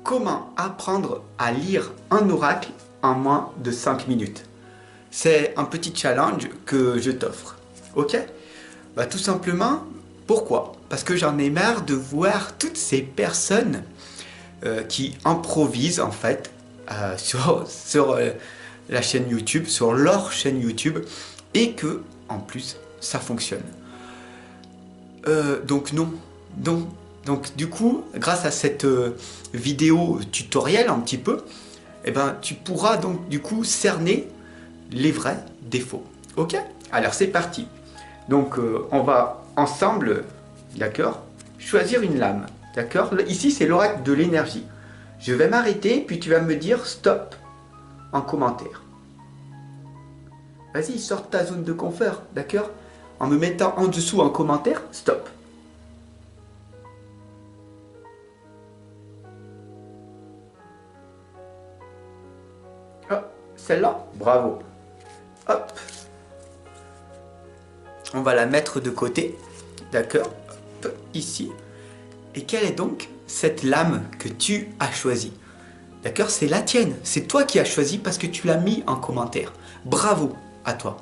Comment apprendre à lire un oracle en moins de 5 minutes? C'est un petit challenge que je t'offre. Ok? Bah, tout simplement, pourquoi? Parce que j'en ai marre de voir toutes ces personnes qui improvisent en fait sur la chaîne YouTube, sur leur chaîne YouTube, et que en plus ça fonctionne. Donc non, non. Donc du coup, grâce à cette vidéo tutoriel un petit peu, eh ben, tu pourras donc du coup cerner les vrais défauts. Ok? Alors c'est parti. Donc on va ensemble, d'accord, choisir une lame. D'accord? Ici c'est l'oracle de l'énergie. Je vais m'arrêter, puis tu vas me dire stop en commentaire. Vas-y, sors de ta zone de confort, d'accord? En me mettant en dessous en commentaire, stop. Hop, celle-là, bravo. Hop, on va la mettre de côté, d'accord? Hop, ici. Et quelle est donc cette lame que tu as choisie? D'accord? C'est la tienne. C'est toi qui as choisi parce que tu l'as mis en commentaire. Bravo à toi.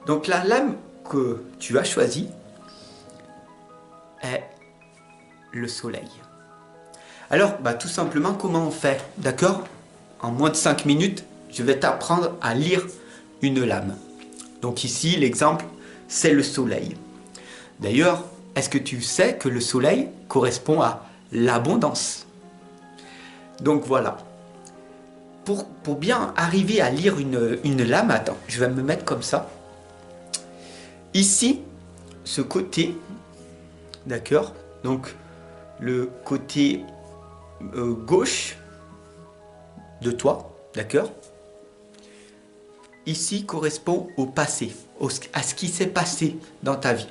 Donc la lame que tu as choisie est le soleil. Alors, bah, tout simplement, comment on fait? D'accord? En moins de 5 minutes, je vais t'apprendre à lire une lame. Donc ici, l'exemple, c'est le soleil. D'ailleurs, est-ce que tu sais que le soleil correspond à l'abondance? Donc voilà. Pour bien arriver à lire une lame, attends, je vais me mettre comme ça. Ici, ce côté, d'accord? Donc le côté gauche de toi, d'accord? Ici correspond au passé, à ce qui s'est passé dans ta vie.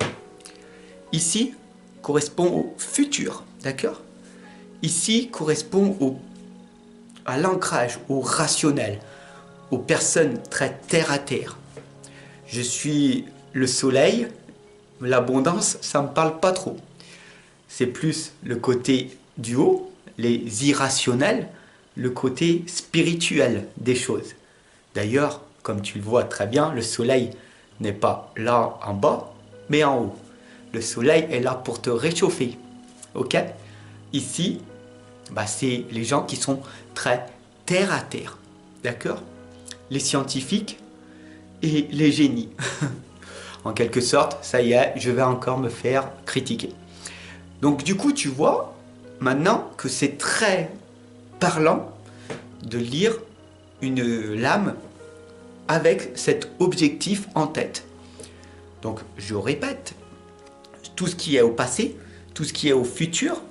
Ici correspond au futur, d'accord? Ici correspond à l'ancrage, au rationnel, aux personnes très terre à terre. Je suis le soleil, l'abondance, ça me parle pas trop. C'est plus le côté du haut, les irrationnels, le côté spirituel des choses. D'ailleurs, comme tu le vois très bien, le soleil n'est pas là en bas, mais en haut. Le soleil est là pour te réchauffer. Ok? Ici, bah, c'est les gens qui sont très terre à terre. D'accord? Les scientifiques et les génies. En quelque sorte, ça y est, je vais encore me faire critiquer. Donc du coup, tu vois maintenant que c'est très parlant de lire une lame avec cet objectif en tête. Donc je répète, tout ce qui est au passé, tout ce qui est au futur,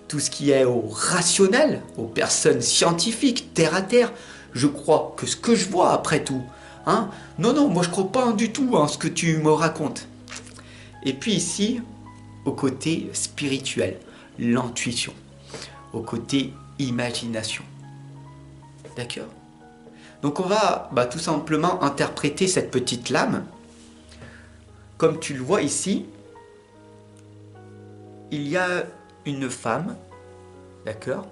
tout ce qui est au rationnel, aux personnes scientifiques, terre à terre, je crois que ce que je vois après tout, hein, non, moi je crois pas du tout en ce que tu me racontes. Et puis ici, au côté spirituel, l'intuition, au côté imagination. D'accord? Donc on va tout simplement interpréter cette petite lame. Comme tu le vois ici, il y a une femme, d'accord,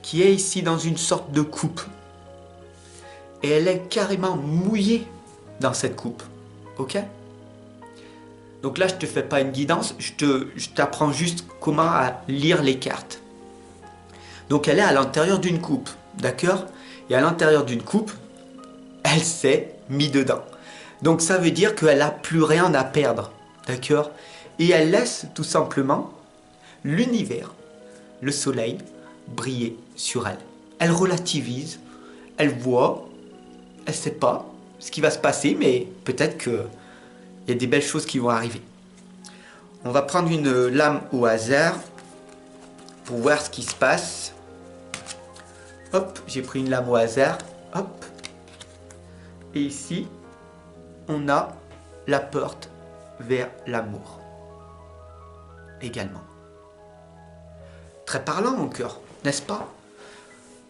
qui est ici dans une sorte de coupe. Et elle est carrément mouillée dans cette coupe. Ok? Donc là, je ne te fais pas une guidance, je t'apprends juste comment à lire les cartes. Donc elle est à l'intérieur d'une coupe, d'accord? Et à l'intérieur d'une coupe, elle s'est mise dedans. Donc ça veut dire qu'elle n'a plus rien à perdre, d'accord? Et elle laisse tout simplement l'univers, le soleil, briller sur elle. Elle relativise, elle voit, elle ne sait pas ce qui va se passer, mais peut-être qu'il y a des belles choses qui vont arriver. On va prendre une lame au hasard pour voir ce qui se passe. Hop, j'ai pris une lame au hasard. Hop. Et ici, on a la porte vers l'amour. Également. Très parlant mon cœur, n'est-ce pas?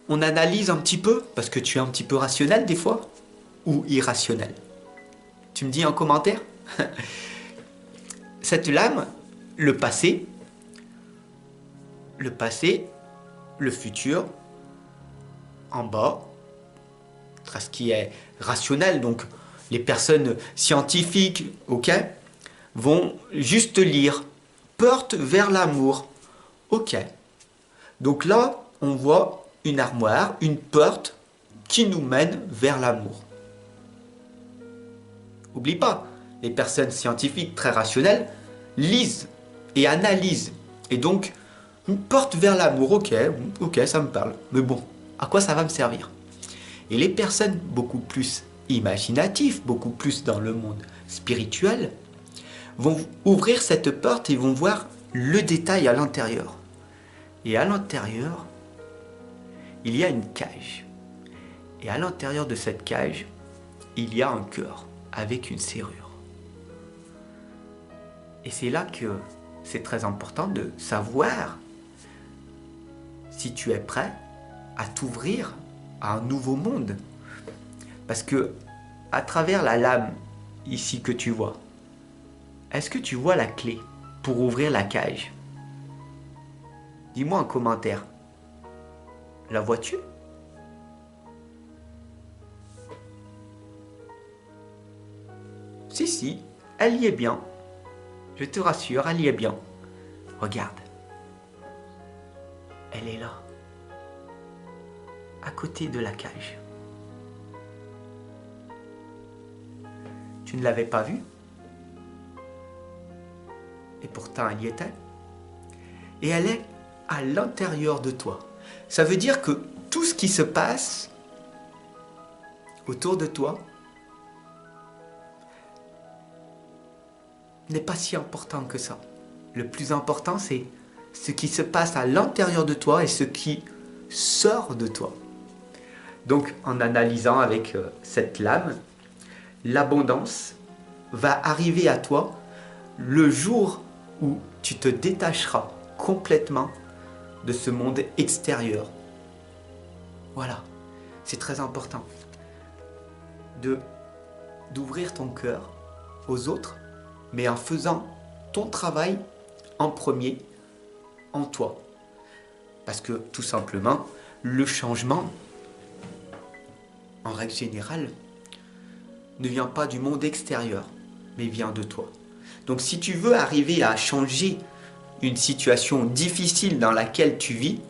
On analyse un petit peu, parce que tu es un petit peu rationnel des fois, ou irrationnel. Tu me dis en commentaire? Cette lame, le passé, le passé, le futur, en bas, ce qui est rationnel. Donc les personnes scientifiques, ok, vont juste lire porte vers l'amour, ok. Donc là, on voit une armoire, une porte qui nous mène vers l'amour. Oublie pas, les personnes scientifiques très rationnelles lisent et analysent. Et donc, une porte vers l'amour, ok, ça me parle. Mais bon, à quoi ça va me servir? Et les personnes beaucoup plus imaginatives, beaucoup plus dans le monde spirituel, vont ouvrir cette porte et vont voir le détail à l'intérieur. Et à l'intérieur, il y a une cage. Et à l'intérieur de cette cage, il y a un cœur avec une serrure. Et c'est là que c'est très important de savoir si tu es prêt à t'ouvrir à un nouveau monde. Parce que à travers la lame ici que tu vois, est-ce que tu vois la clé pour ouvrir la cage? Dis-moi en commentaire. La vois-tu? Si, elle y est bien. Je te rassure, elle y est bien. Regarde. Elle est là. À côté de la cage. Tu ne l'avais pas vue? Et pourtant, elle y était. Et elle est à l'intérieur de toi. Ça veut dire que tout ce qui se passe autour de toi n'est pas si important que ça. Le plus important, c'est ce qui se passe à l'intérieur de toi et ce qui sort de toi. Donc, en analysant avec cette lame, l'abondance va arriver à toi le jour où tu te détacheras complètement de ce monde extérieur. Voilà, c'est très important d'ouvrir ton cœur aux autres, mais en faisant ton travail en premier en toi. Parce que tout simplement, le changement, en règle générale, ne vient pas du monde extérieur, mais vient de toi. Donc si tu veux arriver à changer une situation difficile dans laquelle tu vis,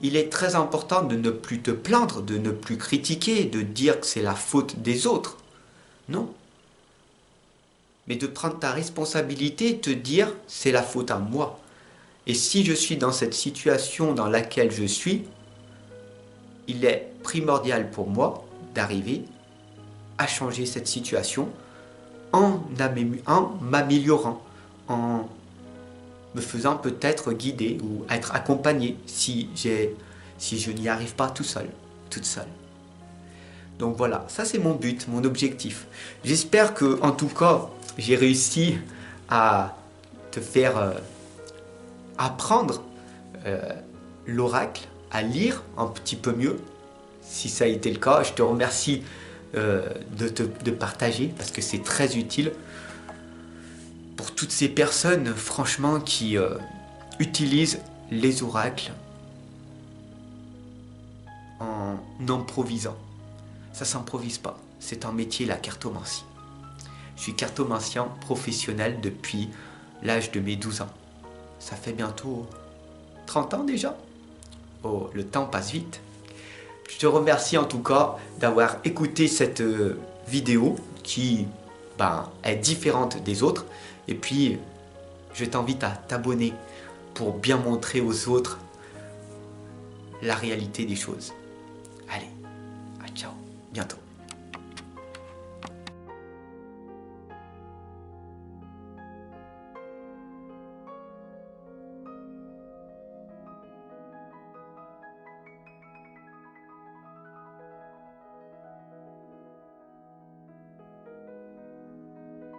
il est très important de ne plus te plaindre, de ne plus critiquer, de dire que c'est la faute des autres. Non. Mais de prendre ta responsabilité et te dire c'est la faute à moi. Et si je suis dans cette situation dans laquelle je suis, il est primordial pour moi d'arriver à changer cette situation en m'améliorant, en me faisant peut-être guider ou être accompagné si je n'y arrive pas tout seul, toute seule. Donc voilà, ça c'est mon but, mon objectif. J'espère que, en tout cas, j'ai réussi à te faire apprendre l'oracle, à lire un petit peu mieux. Si ça a été le cas, je te remercie de partager parce que c'est très utile pour toutes ces personnes, franchement, qui utilisent les oracles en improvisant. Ça s'improvise pas. C'est un métier, la cartomancie. Je suis cartomancien professionnel depuis l'âge de mes 12 ans. Ça fait bientôt 30 ans déjà. Oh, le temps passe vite. Je te remercie en tout cas d'avoir écouté cette vidéo qui est différente des autres. Et puis, je t'invite à t'abonner pour bien montrer aux autres la réalité des choses. Allez, ciao, bientôt.